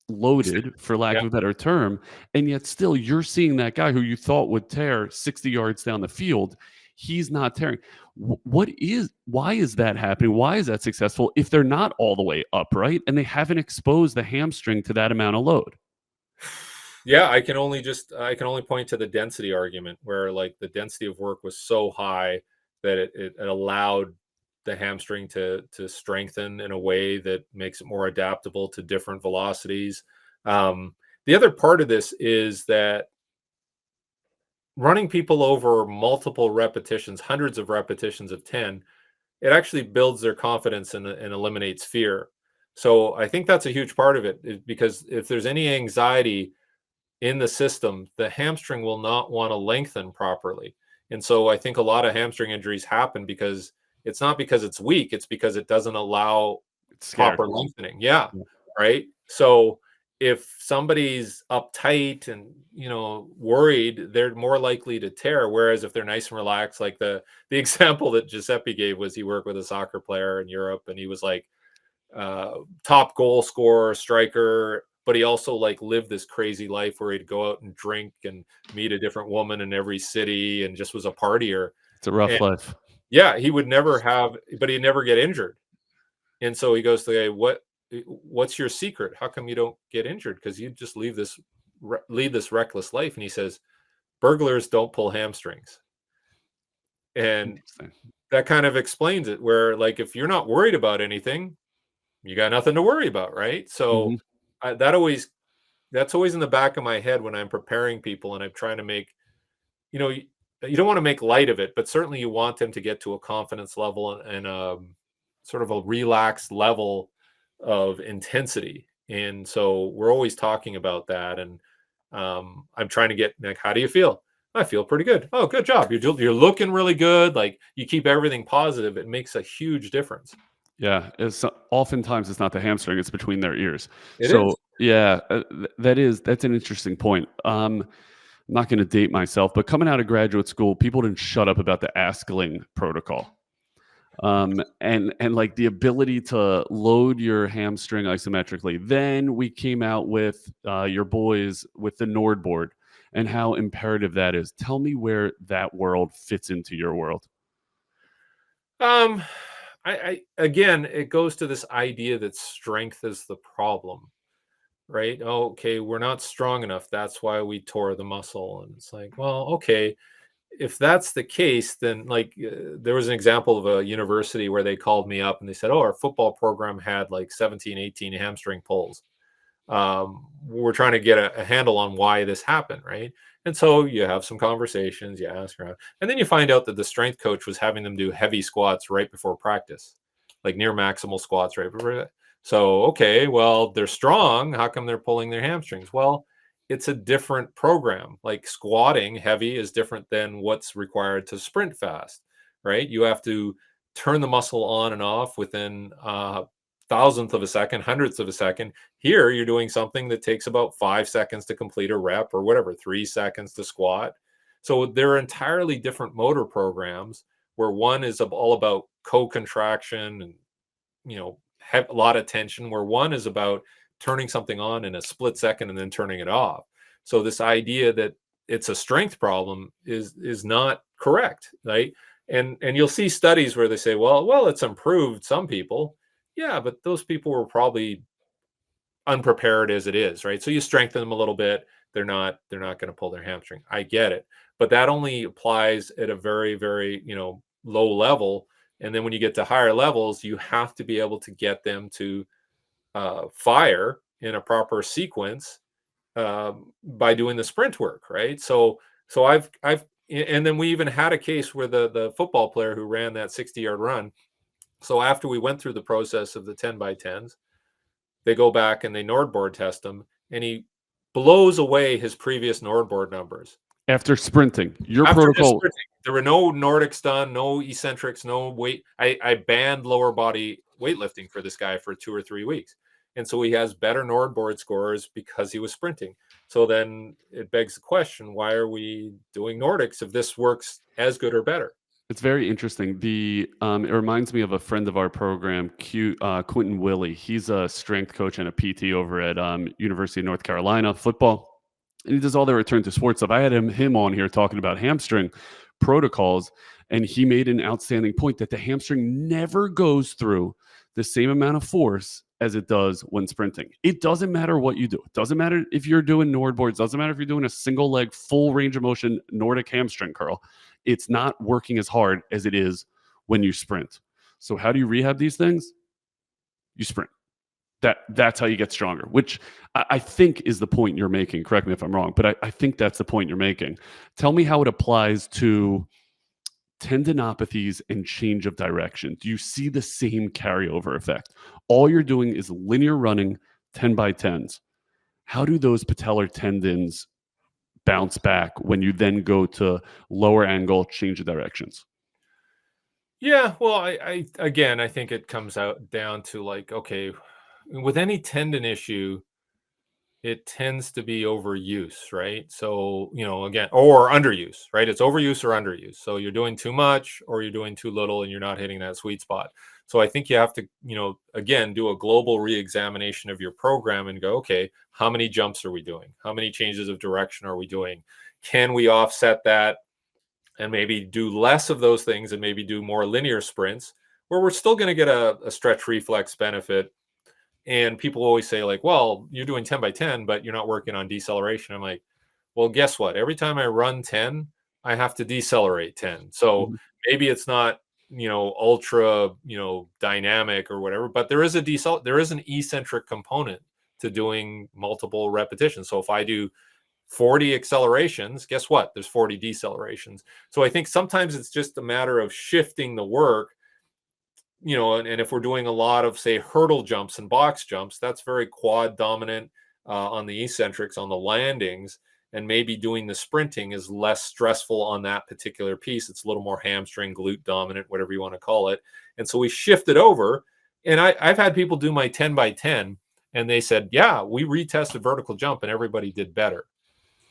loaded, for lack Yeah. of a better term, and yet still you're seeing that guy who you thought would tear 60 yards down the field, he's not tearing. Why is that happening? Why is that successful if they're not all the way upright and they haven't exposed the hamstring to that amount of load? Yeah, I can only point to the density argument, where like the density of work was so high that it allowed the hamstring to strengthen in a way that makes it more adaptable to different velocities. The other part of this is that running people over multiple repetitions, hundreds of repetitions of 10, it actually builds their confidence and eliminates fear. So I think that's a huge part of it, because if there's any anxiety in the system, the hamstring will not want to lengthen properly. And so I think a lot of hamstring injuries happen because it's not because it's weak, it's because it doesn't allow It's scared. proper lengthening. Yeah. Yeah. Right. So if somebody's uptight and worried, they're more likely to tear. Whereas if they're nice and relaxed, like the example that Giuseppe gave was he worked with a soccer player in Europe, and he was like top goal scorer, striker, but he also like lived this crazy life where he'd go out and drink and meet a different woman in every city and just was a partier. It's a rough And life. yeah, he would never have, but he'd never get injured. And so he goes to the guy, what's your secret? How come you don't get injured? Because you just lead this reckless life. And he says, burglars don't pull hamstrings. And Interesting. that kind of explains it, where like if you're not worried about anything, you got nothing to worry about, right? So Mhm. that's always in the back of my head when I'm preparing people and I'm trying to make, you don't want to make light of it, but certainly you want them to get to a confidence level and sort of a relaxed level of intensity. And so we're always talking about that. And I'm trying to get like, how do you feel? I feel pretty good. Oh, good job. You're looking really good. Like you keep everything positive. It makes a huge difference. Yeah, it's oftentimes it's not the hamstring; it's between their ears. It So is. yeah, that's an interesting point. I'm not going to date myself, but coming out of graduate school, people didn't shut up about the Askling protocol. And like the ability to load your hamstring isometrically. Then we came out with your boys with the Nord board and how imperative that is. Tell me where that world fits into your world. Um, I again, it goes to this idea that strength is the problem, right? Oh, okay, we're not strong enough. That's why we tore the muscle. And it's like, well, okay, if that's the case, then like there was an example of a university where they called me up and they said, oh, our football program had like 17, 18 hamstring pulls. We're trying to get a handle on why this happened, right? And so you have some conversations, you ask around, and then you find out that the strength coach was having them do heavy squats right before practice, like near maximal squats right before. So, okay, well, they're strong. How come they're pulling their hamstrings? Well, it's a different program. Like squatting heavy is different than what's required to sprint fast, right? You have to turn the muscle on and off within thousandth of a second, hundredths of a second. Here, you're doing something that takes about 5 seconds to complete a rep or whatever, 3 seconds to squat. So they're entirely different motor programs where one is all about co-contraction and, have a lot of tension, where one is about turning something on in a split second and then turning it off. So this idea that it's a strength problem is not correct, right? And you'll see studies where they say, well, it's improved some people. Yeah, but those people were probably unprepared as it is, right? So you strengthen them a little bit, they're not going to pull their hamstring. I get it. But that only applies at a very, very, low level. And then when you get to higher levels, you have to be able to get them to fire in a proper sequence by doing the sprint work, right? So and then we even had a case where the football player who ran that 60-yard run. So after we went through the process of the 10 by 10s, they go back and they Nordboard test him, and he blows away his previous Nordboard numbers. After sprinting, your After just protocol. sprinting, there were no Nordics done, no eccentrics, no weight. I banned lower body weightlifting for this guy for 2 or 3 weeks. And so he has better Nordboard scores because he was sprinting. So then it begs the question, why are we doing Nordics if this works as good or better? It's very interesting. It reminds me of a friend of our program, Quentin Willie. He's a strength coach and a PT over at University of North Carolina football, and he does all the return to sports stuff. I had him on here talking about hamstring protocols, and he made an outstanding point that the hamstring never goes through the same amount of force as it does when sprinting. It doesn't matter what you do. It doesn't matter if you're doing Nord boards. Doesn't matter if you're doing a single leg, full range of motion Nordic hamstring curl. It's not working as hard as it is when you sprint. So how do you rehab these things? You sprint. That's how you get stronger, which I think is the point you're making. Correct me if I'm wrong, but I think that's the point you're making. Tell me how it applies to tendinopathies and change of direction. Do you see the same carryover effect? All you're doing is linear running 10 by 10s. How do those patellar tendons bounce back when you then go to lower angle, change of directions? Yeah, well, I again, I think it comes out down to like, okay, with any tendon issue, it tends to be overuse, right? So, again, or underuse, right? It's overuse or underuse. So you're doing too much or you're doing too little and you're not hitting that sweet spot. So I think you have to, again, do a global re-examination of your program and go, okay, how many jumps are we doing? How many changes of direction are we doing? Can we offset that and maybe do less of those things and maybe do more linear sprints where we're still going to get a stretch reflex benefit? And people always say, like, well, you're doing 10 by 10, but you're not working on deceleration. I'm like, well, guess what? Every time I run 10, I have to decelerate 10. So Mhm. maybe it's not, ultra, dynamic or whatever, but there is an eccentric component to doing multiple repetitions. So if I do 40 accelerations, guess what? There's 40 decelerations. So I think sometimes it's just a matter of shifting the work, and if we're doing a lot of, say, hurdle jumps and box jumps, that's very quad dominant on the eccentrics, on the landings, and maybe doing the sprinting is less stressful on that particular piece. It's a little more hamstring, glute dominant, whatever you want to call it. And so we shifted over, and I've had people do my 10 by 10, and they said, yeah, we retested vertical jump, and everybody did better.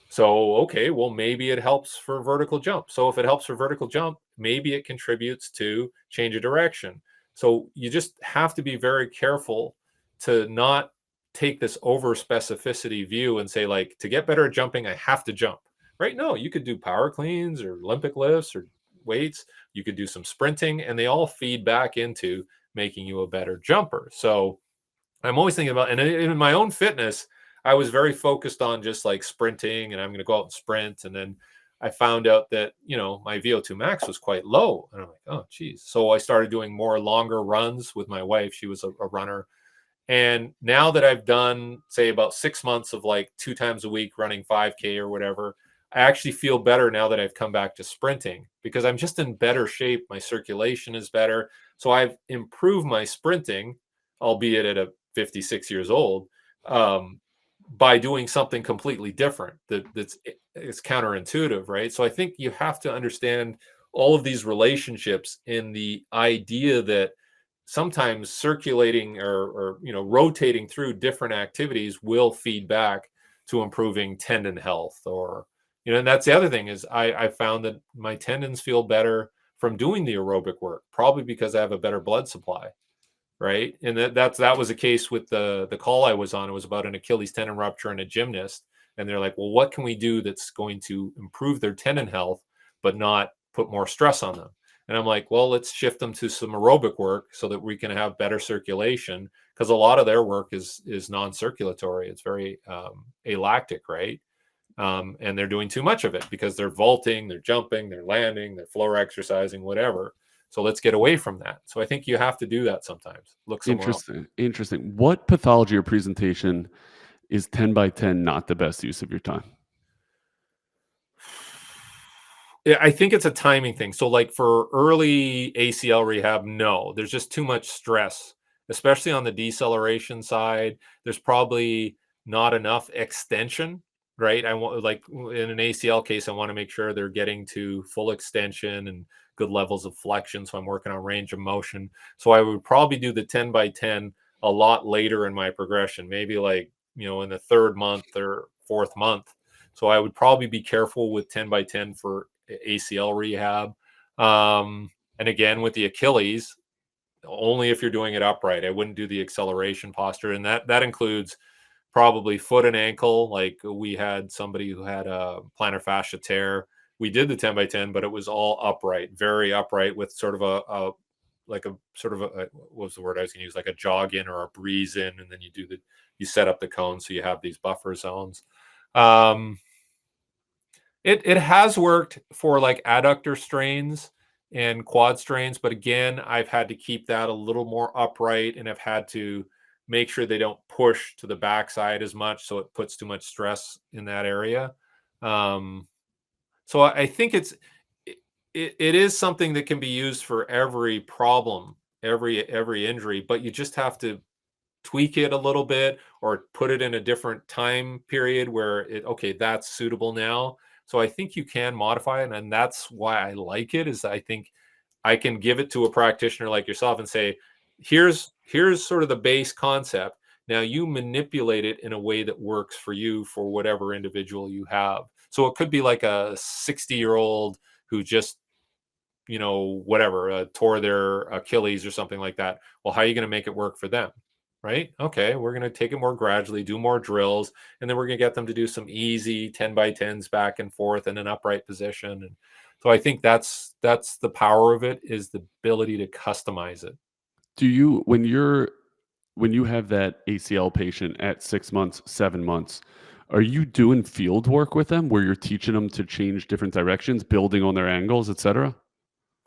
So, okay, well, maybe it helps for vertical jump. So, if it helps for vertical jump, maybe it contributes to change of direction. So, you just have to be very careful to not take this over specificity view and say, like, to get better at jumping, I have to jump, right? No, you could do power cleans or Olympic lifts or weights. You could do some sprinting, and they all feed back into making you a better jumper. So, I'm always thinking about, and in my own fitness, I was very focused on just like sprinting, and I'm going to go out and sprint. And then I found out that, my VO2 max was quite low. And I'm like, oh, geez. So I started doing more longer runs with my wife. She was a runner. And now that I've done, say, about 6 months of like 2 times a week running 5K or whatever, I actually feel better now that I've come back to sprinting because I'm just in better shape. My circulation is better. So I've improved my sprinting, albeit at a 56 years old, um, by doing something completely different that's it's counterintuitive, right? So I think you have to understand all of these relationships in the idea that sometimes circulating or rotating through different activities will feed back to improving tendon health, or and that's the other thing is I found that my tendons feel better from doing the aerobic work, probably because I have a better blood supply, right? And that was a case with the call I was on. It was about an Achilles tendon rupture in a gymnast, and they're like, well, what can we do that's going to improve their tendon health but not put more stress on them? And I'm like, well, let's shift them to some aerobic work so that we can have better circulation, because a lot of their work is non-circulatory. It's very alactic, right? And they're doing too much of it because they're vaulting, they're jumping, they're landing, they're floor exercising, whatever. So let's get away from that. So I think you have to do that sometimes. Look somewhere else. Interesting. Interesting. What pathology or presentation is 10 by 10 not the best use of your time? Yeah, I think it's a timing thing. So, like for early ACL rehab, no, there's just too much stress, especially on the deceleration side. There's probably not enough extension, right? I want, like in an ACL case, I want to make sure they're getting to full extension and good levels of flexion. So, I'm working on range of motion. So, I would probably do the 10 by 10 a lot later in my progression, maybe like, in the third month or fourth month. So, I would probably be careful with 10 by 10 for ACL rehab. And again, with the Achilles, only if you're doing it upright. I wouldn't do the acceleration posture, and that includes probably foot and ankle. Like we had somebody who had a plantar fascia tear. We did the 10 by 10, but it was all upright, very upright, with sort of a like a sort of what was the word I was going to use, like a jog in or a breeze in, and then you set up the cone so you have these buffer zones. Um, it has worked for like adductor strains and quad strains, but again, I've had to keep that a little more upright, and I've had to make sure they don't push to the backside as much, so it puts too much stress in that area. Um, so I think it is something that can be used for every problem, every injury, but you just have to tweak it a little bit or put it in a different time period where okay, that's suitable now. So I think you can modify it, and that's why I like it. Is I think I can give it to a practitioner like yourself and say, here's sort of the base concept. Now you manipulate it in a way that works for you for whatever individual you have. So it could be like a 60-year-old who just, whatever, tore their Achilles or something like that. Well, how are you going to make it work for them? Right? Okay, we're going to take it more gradually, do more drills, and then we're going to get them to do some easy 10 by 10s back and forth in an upright position. And so I think that's the power of it, is the ability to customize it. Do you when you have that ACL patient at 6 months, 7 months, are you doing field work with them where you're teaching them to change different directions, building on their angles, etcetera?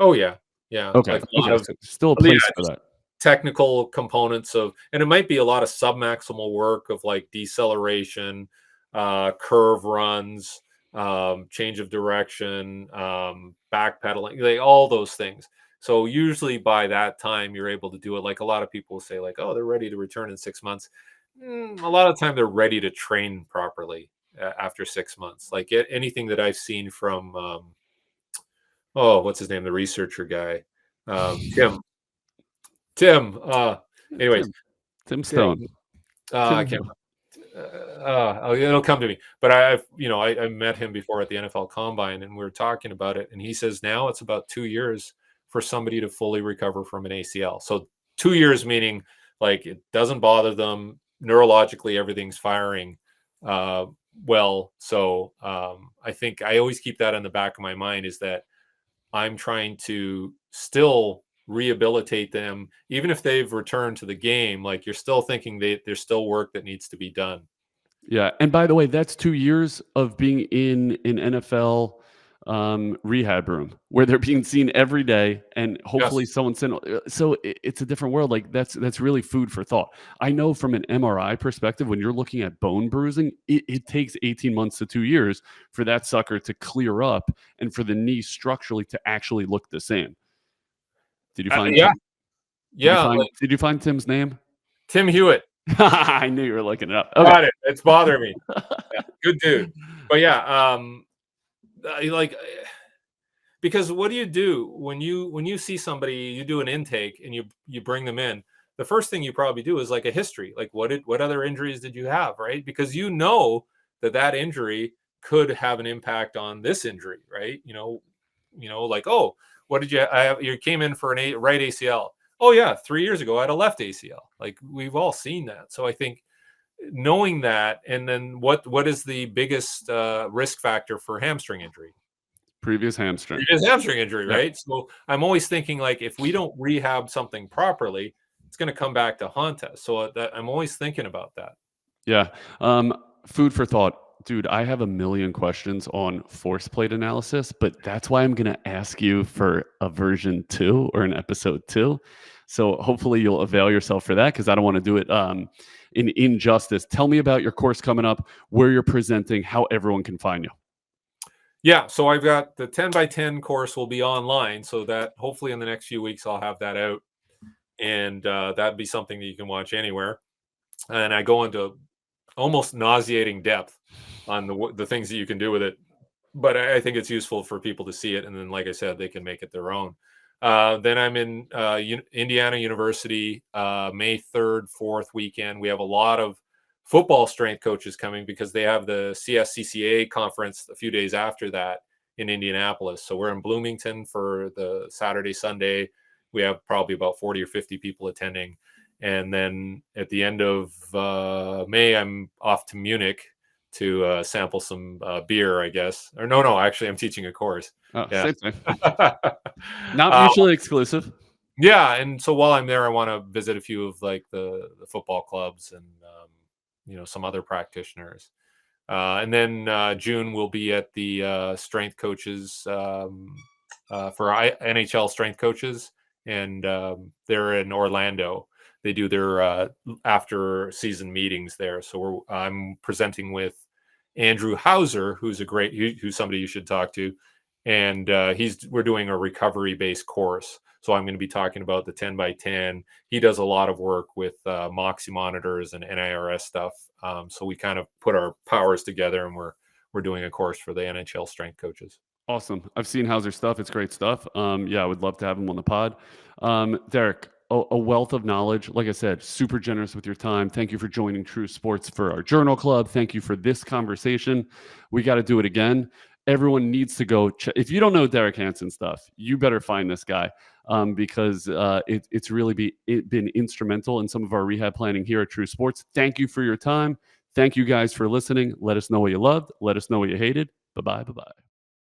Oh yeah. Yeah. Okay, Like a lot okay, of so still a yeah, place for just that. technical components of, and it might be a lot of submaximal work of like deceleration, curve runs, change of direction, backpedaling, like all those things. So usually by that time you're able to do it. Like a lot of people say, like, oh, they're ready to return in 6 months. A lot of the time they're ready to train properly after 6 months. Like anything that I've seen from, oh, what's his name, the researcher guy, Tim. Tim. Anyways, Tim Tim Tim. Stone. I Tim can't. It'll come to me. But I met him before at the NFL Combine, and we were talking about it. And he says now it's about 2 years for somebody to fully recover from an ACL. So 2 years meaning like it doesn't bother them neurologically, everything's firing well. So I think I always keep that in the back of my mind, is that I'm trying to still rehabilitate them, even if they've returned to the game. Like you're still thinking there's still work that needs to be done. Yeah, and by the way, that's 2 years of being in an NFL, rehab room where they're being seen every day, and hopefully Yes. someone sent so it's a different world, like, that's really food for thought. I know from an MRI perspective, when you're looking at bone bruising, it takes 18 months to 2 years for that sucker to clear up and for the knee structurally to actually look the same. Did you find Yeah. Tim Yeah. Like did you find Tim's name? Tim Hewitt. I knew you were looking it up. Okay. Got it. It's bothering me. Yeah, good dude. But yeah, like because what do you do when you see somebody, you do an intake and you bring them in? The first thing you probably do is like a history. Like what other injuries did you have, right? Because that injury could have an impact on this injury, right? Like, oh, what did you came in for right ACL? Oh yeah, 3 years ago I had a left ACL. Like we've all seen that. So I think knowing that, and then what is the biggest risk factor for hamstring injury? Previous hamstring. Previous hamstring injury, Yeah. right? So I'm always thinking, like, if we don't rehab something properly, it's going to come back to haunt us. So I'm always thinking about that. Yeah. Food for thought. Dude, I have a million questions on force plate analysis, but that's why I'm going to ask you for a version 2 or an episode 2. So hopefully you'll avail yourself for that, because I don't want to do it in injustice. Tell me about your course coming up, where you're presenting, how everyone can find you. Yeah, so I've got the 10 by 10 course will be online, so that hopefully in the next few weeks I'll have that out, and that'd be something that you can watch anywhere. And I go into almost nauseating depth on the things that you can do with it, but I think it's useful for people to see it, and then, like I said, they can make it their own. Then I'm in Indiana University, May 3rd, 4th weekend. We have a lot of football strength coaches coming because they have the CSCCA conference a few days after that in Indianapolis. So we're in Bloomington for the Saturday, Sunday. We have probably about 40 or 50 people attending. And then at the end of May, I'm off to Munich to sample some beer, I guess. Or no, actually, I'm teaching a course. Oh, Yeah. same thing. Not mutually exclusive. Yeah, and so while I'm there, I want to visit a few of like the football clubs and some other practitioners. And then June we'll be at the strength coaches NHL strength coaches, and they're in Orlando. They do their after season meetings there. So I'm presenting with Andrew Hauser, who's who's somebody you should talk to, and we're doing a recovery based course. So I'm going to be talking about the 10 by 10. He does a lot of work with Moxie monitors and NIRS stuff. So we kind of put our powers together, and we're doing a course for the NHL strength coaches. Awesome. I've seen Hauser stuff. It's great stuff. Yeah, I would love to have him on the pod. Derek, a wealth of knowledge. Like I said, super generous with your time. Thank you for joining True Sports for our journal club. Thank you for this conversation. We got to do it again. Everyone needs to go. If you don't know Derek Hansen stuff, you better find this guy because it's really been instrumental in some of our rehab planning here at True Sports. Thank you for your time. Thank you guys for listening. Let us know what you loved. Let us know what you hated. Bye-bye. Bye-bye.